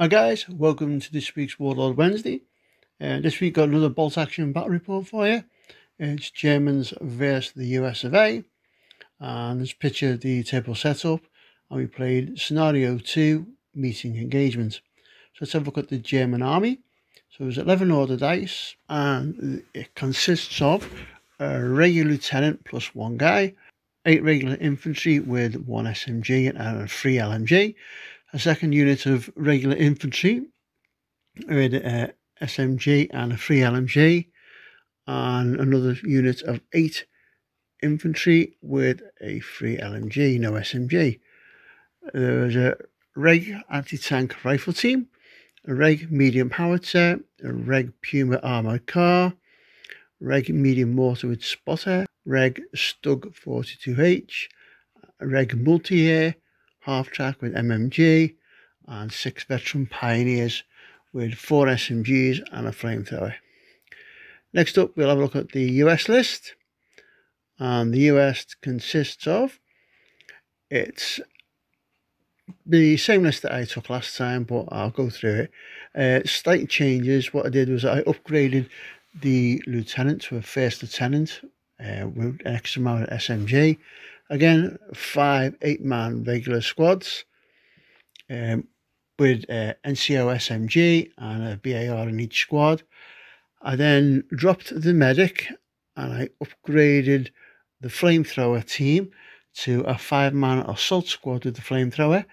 Hi guys, welcome to this week's Warlord Wednesday. This week got another bolt action battle report for you. It's Germans versus the US of A, and let's picture the table setup, and we played scenario 2, meeting engagement. So let's have a look at the German army. So there's 11 order dice, and it consists of a regular lieutenant plus one guy, 8 regular infantry with 1 SMG and 3 LMG, a second unit of regular infantry with SMG and 3 LMG, and another unit of 8 infantry with a 3 LMG, no SMG. There's a Reg anti-tank rifle team, a Reg medium howitzer, a Reg Puma armoured car, Reg medium mortar with spotter, Reg Stug 42H, a Reg multi-air, half-track with MMG, and 6 veteran pioneers with 4 SMGs and a flamethrower. Next up, we'll have a look at the US list. And the US consists of, it's the same list that I took last time, but I'll go through it. Slight changes. What I did was I upgraded the lieutenant to a first lieutenant with an extra amount of SMG. Again, 5 8-man regular squads with NCO SMG and a BAR in each squad. I then dropped the medic and I upgraded the flamethrower team to a 5-man assault squad with the flamethrower,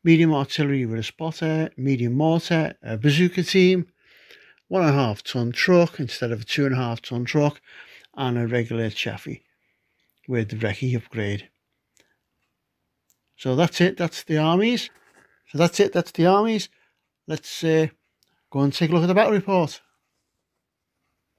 medium artillery with a spotter, medium mortar, a bazooka team, 1.5 ton truck instead of a 2.5 ton truck, and a regular chaffee with the recce upgrade. So that's it, that's the armies. Let's go and take a look at the battle report.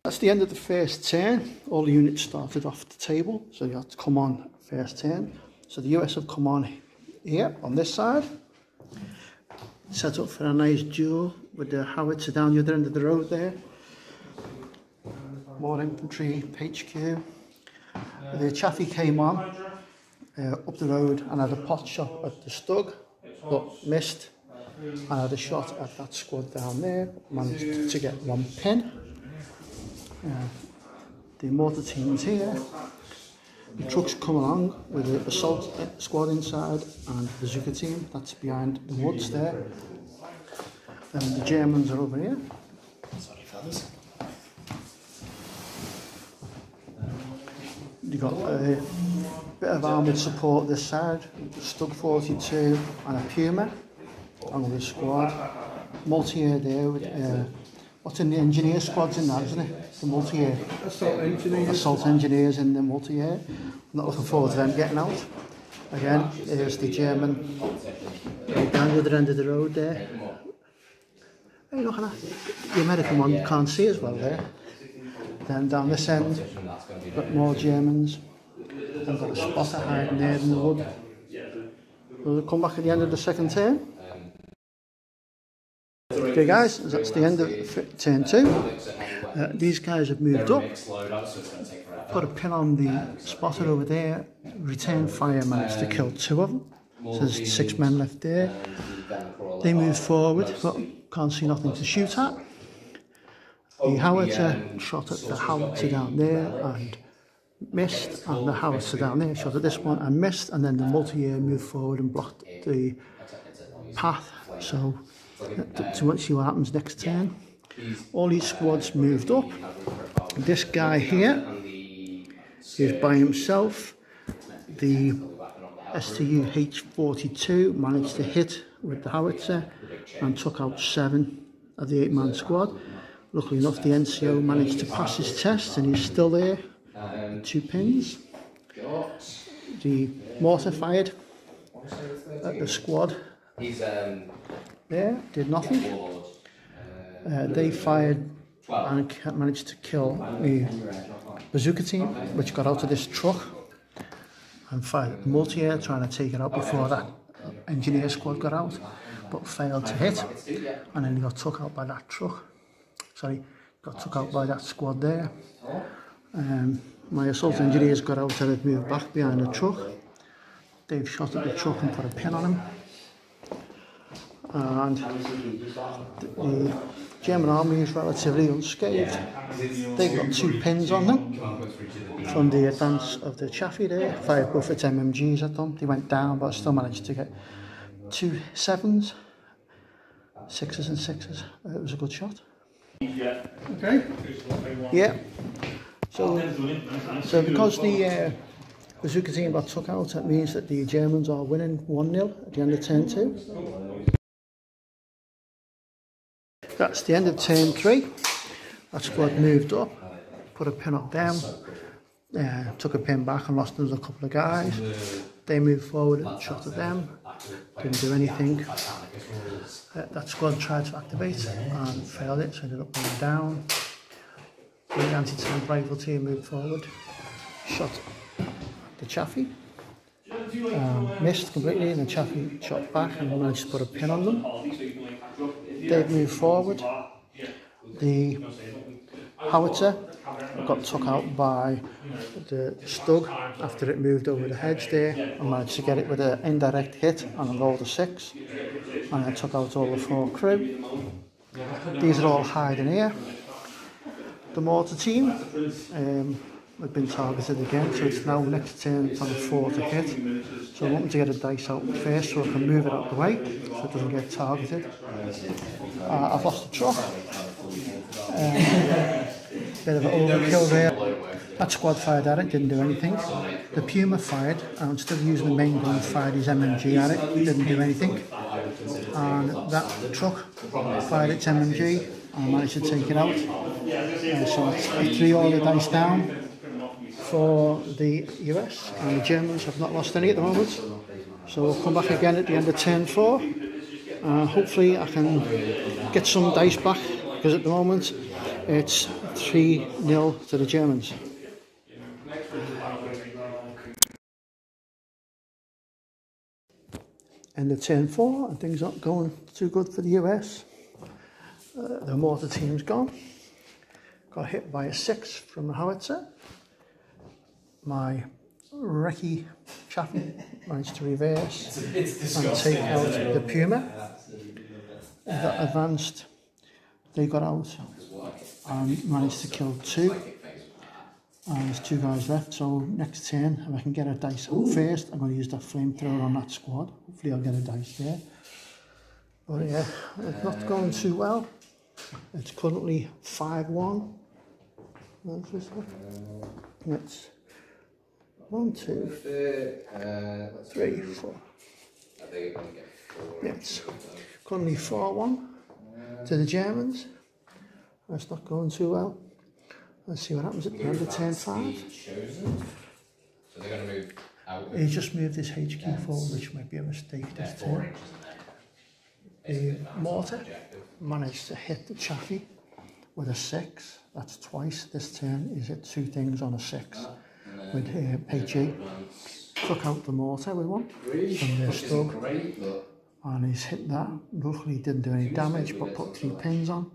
That's the end of the first turn. All the units started off the table, so you have to come on first turn. So the US have come on here on this side, set up for a nice duel with the howitzer down the other end of the road there. More infantry, HQ. The chaffee came on up the road and had a pot shot at the Stug, but missed, and had a shot at that squad down there, managed to get 1 pin. The mortar team's here. The trucks come along with the assault squad inside and the bazooka team, that's behind the woods there. And the Germans are over here. Sorry fellas. You got a bit of armoured support this side, Stug 42 and a Puma on the squad. Multi-air there with what's in the engineer squads in that, isn't it? The multi-air. Assault engineers in the multi-air. I'm not looking forward to them getting out. Again, here's the German down the other end of the road there. Hey, look at that. The American one you can't see as well there. Then down this end, got more Germans. I've got a spotter hiding there in the wood. Will it come back at the end of the second turn? Okay guys, that's the end of turn 2. These guys have moved up, put a pin on the spotter over there, return fire, managed to kill 2 of them. So there's 6 men left there. They moved forward, but can't see nothing to shoot at. The howitzer shot at the howitzer down there and missed, and the howitzer down there shot at this one and missed, and then the multi-air moved forward and blocked the path. So to see what happens next turn. All these squads moved up. This guy here is by himself. The STU H42 managed to hit with the howitzer and took out 7 of the 8-man squad. Luckily enough, the NCO managed to pass his test and he's still there with 2 pins. The mortar fired at the squad there, did nothing. They fired and managed to kill the bazooka team, which got out of this truck and fired at the multi-air, trying to take it out before that engineer squad got out, but failed to hit, and then he got took out by that truck. Sorry, got took out by that squad there. My assault engineers got out and had moved back behind the truck. They've shot at the truck and put a pin on him. and the German army is relatively unscathed. They've got 2 pins on them from the advance of the Chaffee there. Fired both its MMGs at them. They went down, but still managed to get 2 7s, 6s and 6s. It was a good shot. Okay. Yeah. So because the Bazooka team got took out, it means that the Germans are winning 1-0 at the end of turn 2. That's the end of turn 3. That squad moved up, put a pin up them, took a pin back and lost another couple of guys. They moved forward and shot at them, didn't do anything. That squad tried to activate and failed it, so ended up going down. The anti-tank rifle team moved forward, shot the Chaffee, missed completely, and the Chaffee shot back and managed to put a pin on them. They moved forward. The howitzer got took out by the Stug after it moved over the hedge there, and managed to get it with an indirect hit and a roll of 6, and I took out all the 4 crew. These are all hiding here. The mortar team have been targeted again, so it's now next turn on the 4 to hit. So I want them to get a dice out first so I can move it out the way so it doesn't get targeted. I've lost the truck. Bit of an overkill there. That squad fired at it, didn't do anything. The Puma fired, and instead of using the main gun, fired his MMG at it, didn't do anything. And that truck fired its MMG and managed to take it out. So it's 3 all the dice down for the US, and the Germans have not lost any at the moment. So we'll come back again at the end of turn 4. Hopefully I can get some dice back, because at the moment it's 3-0 to the Germans. End of turn 4, and things aren't going too good for the US. The mortar team's gone. Got hit by a 6 from the howitzer. My Recce Chaffee managed to reverse and take out the Puma. That advanced, they got out and managed to kill 2. And there's 2 guys left, so next turn, if I can get a dice out first, I'm going to use that flamethrower on that squad. Hopefully I'll get a dice there. But yeah, it's not going too well. It's currently 5-1. It's 1, 2, 3, 4. It's currently 4-1 to the Germans. That's not going too well. Let's see what happens at the end of turn 5. So they're going to move out. He just moved his HQ forward, which might be a mistake this turn. The mortar managed to hit the Chaffee with a 6. That's twice this turn. He's hit 2 things on a 6 with HE. Took out the mortar with 1 from the Stug, and he's hit that. Luckily he didn't do any damage, but put 3 pins on.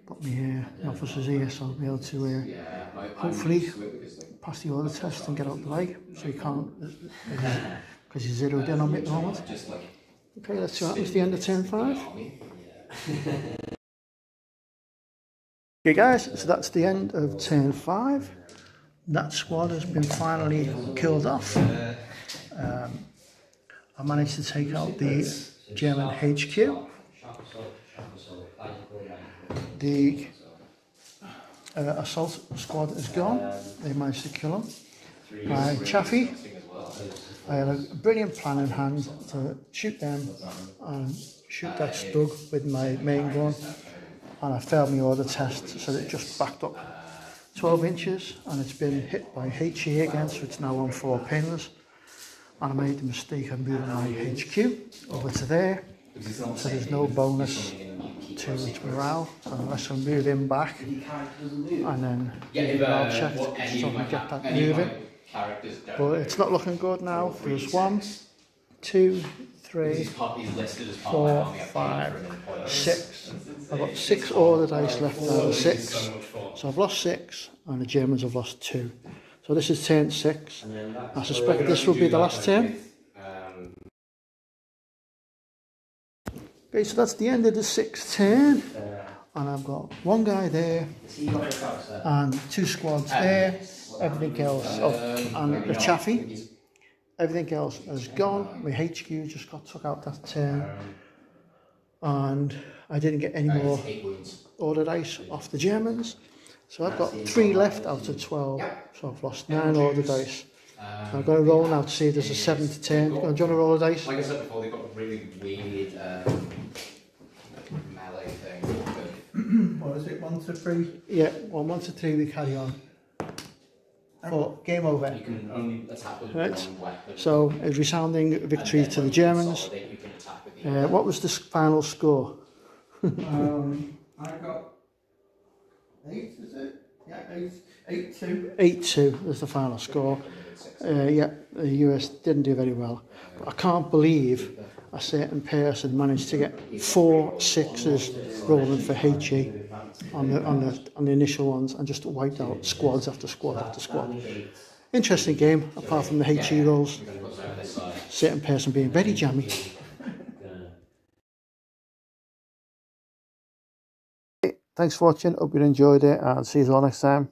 Put me the officers here, so I'll be able to hopefully pass the order test and get out the way. So he can't, because he's zeroed in on me at the moment. Okay, let's see what happens at the end of turn 5. Okay guys, so that's the end of turn 5. That squad has been finally killed off. I managed to take out the German HQ. The assault squad is gone. They managed to kill him. My Chaffee, I had a brilliant plan in hand to shoot them and shoot that Stug with my main gun, and I failed my order test, so it just backed up 12 inches, and it's been hit by HE again, so it's now on 4 pins. And I made the mistake of moving my HQ over to there, so there's no bonus to its morale, so unless I move him back and then do the morale check so I can get that moving. But it's not looking good now. There's 1, 2, 3, 4, 5, 6. I've got 6 order dice left out of 6. So I've lost 6 and the Germans have lost 2. So this is turn 6. I suspect this will be the last turn. Okay, so that's the end of the 6th turn. And I've got one guy there and 2 squads there. Everything else, and the chaffee. Everything else has gone. My HQ just got took out that turn. And I didn't get any more order dice off the Germans. So I've got 3 left out of 12. So I've lost 9 order dice. I've got to roll now to see if there's a 7th turn. Do you want to roll a dice? Like I said before, they've got a really weird melee thing. What is it, 1 to 3? Yeah, well, 1 to 3 we carry on. Oh, game over. You can only attack with Right. one weapon. So a resounding victory to the Germans. You can attack with the What was the final score? I got 8, is it? Yeah, 8-2. 8-2 was the final score. Yeah, the US didn't do very well. But I can't believe a certain person managed to get 4 6s rolling for HE on the initial ones and just wiped out squads after squad after squad. Interesting game, apart from the HE rolls. Certain person being very jammy. Thanks for watching, hope you enjoyed it, and see you all next time.